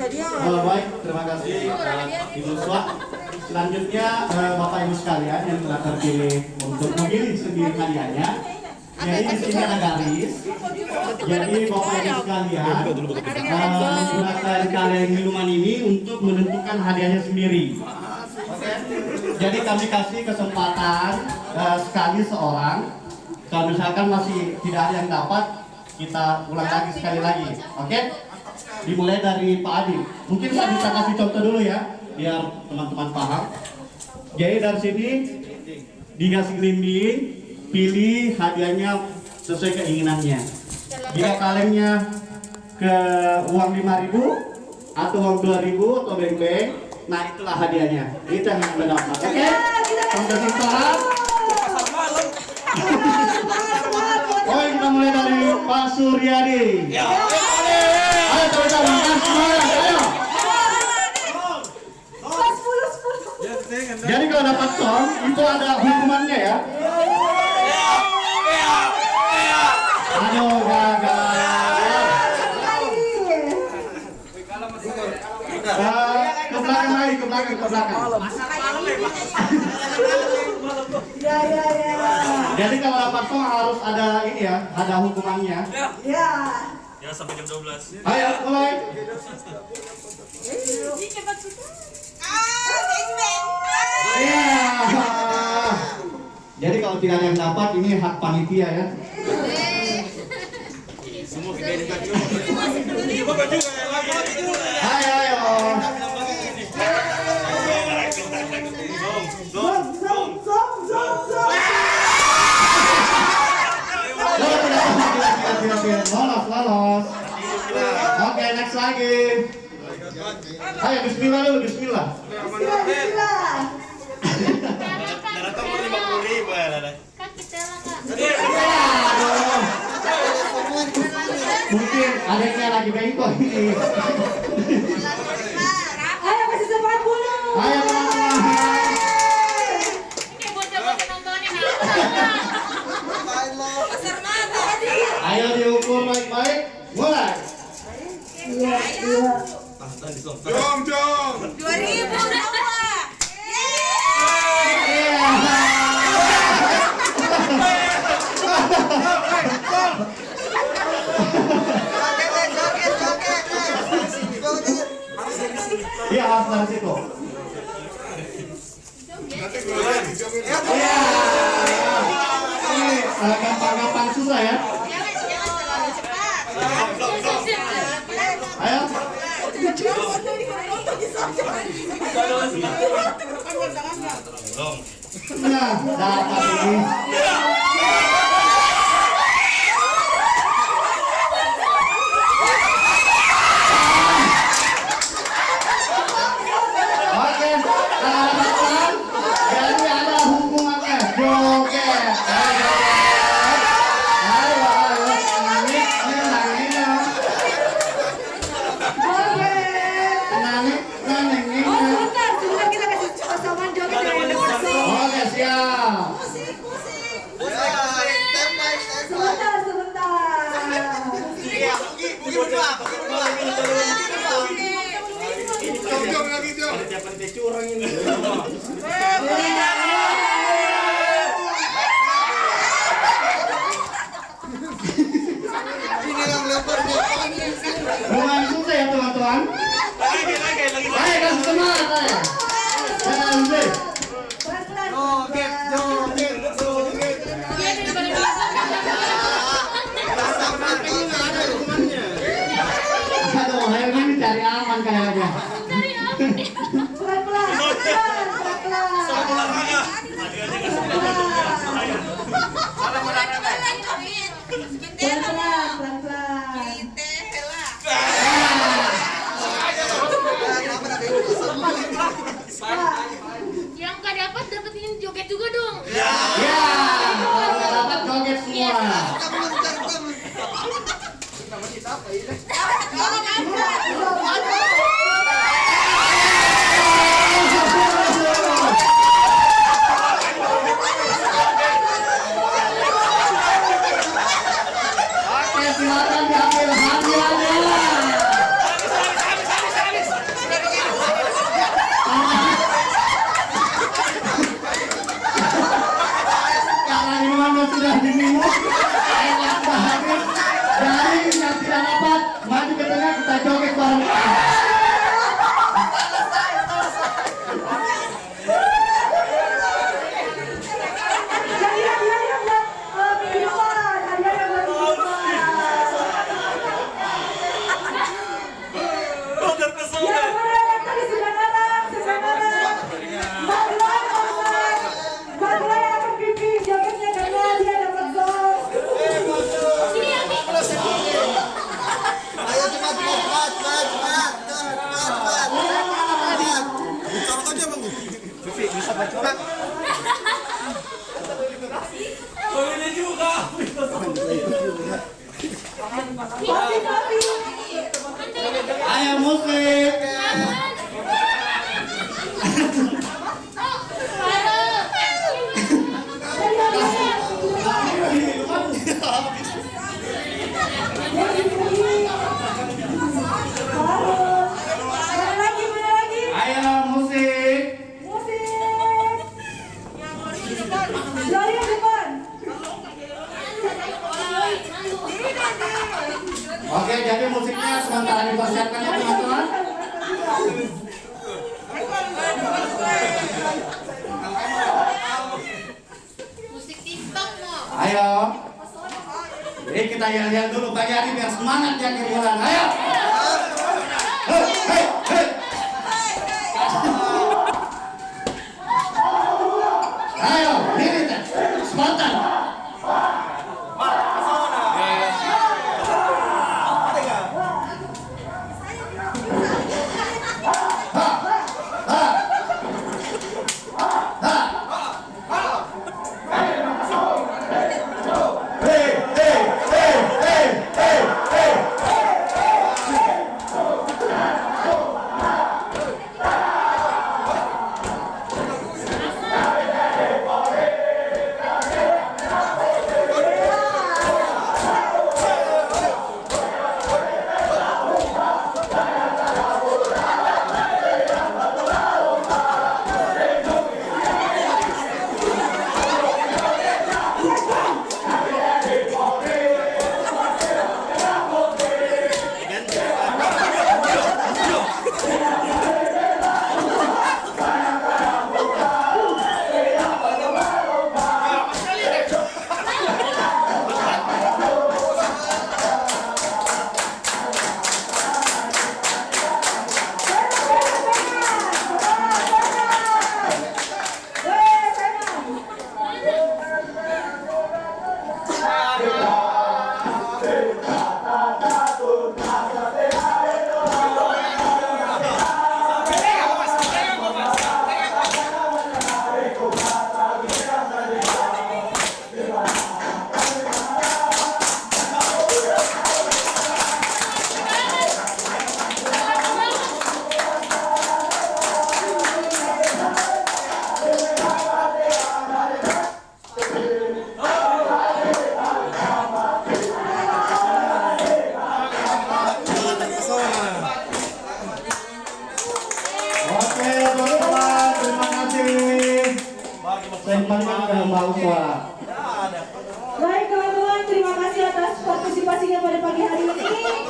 Baik, terima kasih Ibu Swa. Selanjutnya Bapak Ibu sekalian yang telah terpilih untuk memilih sendiri hadiahnya. Jadi di sini ada garis. Jadi Bapak Ibu sekalian menggunakan kaleng minuman ini untuk menentukan hadiahnya sendiri. Jadi kami kasih kesempatan sekali seorang. Kalau misalkan masih tidak ada yang dapat, kita ulang lagi sekali lagi. Oke? Dimulai dari Pak Adi. Mungkin saya bisa kasih contoh dulu ya, biar teman-teman paham. Jadi dari sini dikasih gelinding, pilih hadiahnya sesuai keinginannya. Jika kalengnya ke uang 5.000 atau uang 2.000 atau beng-beng, nah itulah hadiahnya. Itu yang mendapat. Oke? Teman-teman paham? Oh, kita mulai dari Pak Suryadi. Ayo teman-teman, semangat, ayo. Jadi kalau dapat tong, itu ada hukumannya ya. Aduh, gagal. Ke belakang lagi, ke belakang. Jadi kalau dapat tong harus ada ini ya, ada hukumannya. Ya sampai jam 12. Ayo, mulai. Iya. Jadi kalau tidak ada yang dapat, ini hak panitia ya. Semua kita di baju. Ayo. Lolos. Oke, next lagi. Ayo, bismillah dulu, bismillah. Datang 50.000 ya, Lada. Mungkin adanya lagi bengkok ini. Ayo kasih 10. Ayo teman-teman. Ini bocah-bocah nontonin Ayo diukur baik-baik. Mulai. Iya. Jom. 2.000 semua. Iya, harus dari situ. Iya. Ini gampang-gampang susah ya. Jangan terlalu cepat. Ayo. Nah, dapat ini. Oke, teman-teman. Jadi ada hukumannya. Joget. Ayo. Nangis. Sebentar kita kasih pasangan joget dari musik. Oke, siap. Lumayan susah ya teman-teman. Lagi. Ayo kasih semangat ayo. Lanjut. Aduh, ayo ini cari aman kayaknya. Pelan-pelan. olahraga. Yang nggak dapat ini joget juga dong. Ya, kalau nggak dapat joget semua. kita joget bareng. Oh, terpesona. Sini Ami. Ayo cepat. Colok aja bang. Oh, ini juga. Ayo musik. Ayo musik. Oke, jadi musiknya sementara dipersiapkan ya teman-teman. Musik TikTok mau. Ayo. Jadi kita yel-yel dulu Pak Yari biar semangat ya kemulan. Ayo. Hei, hei, hei. Ayo, ini teh. Spontan. Oke teman-teman, terima kasih. Sempatnya sudah mau suara. Baik teman-teman, terima kasih atas partisipasinya pada pagi hari ini.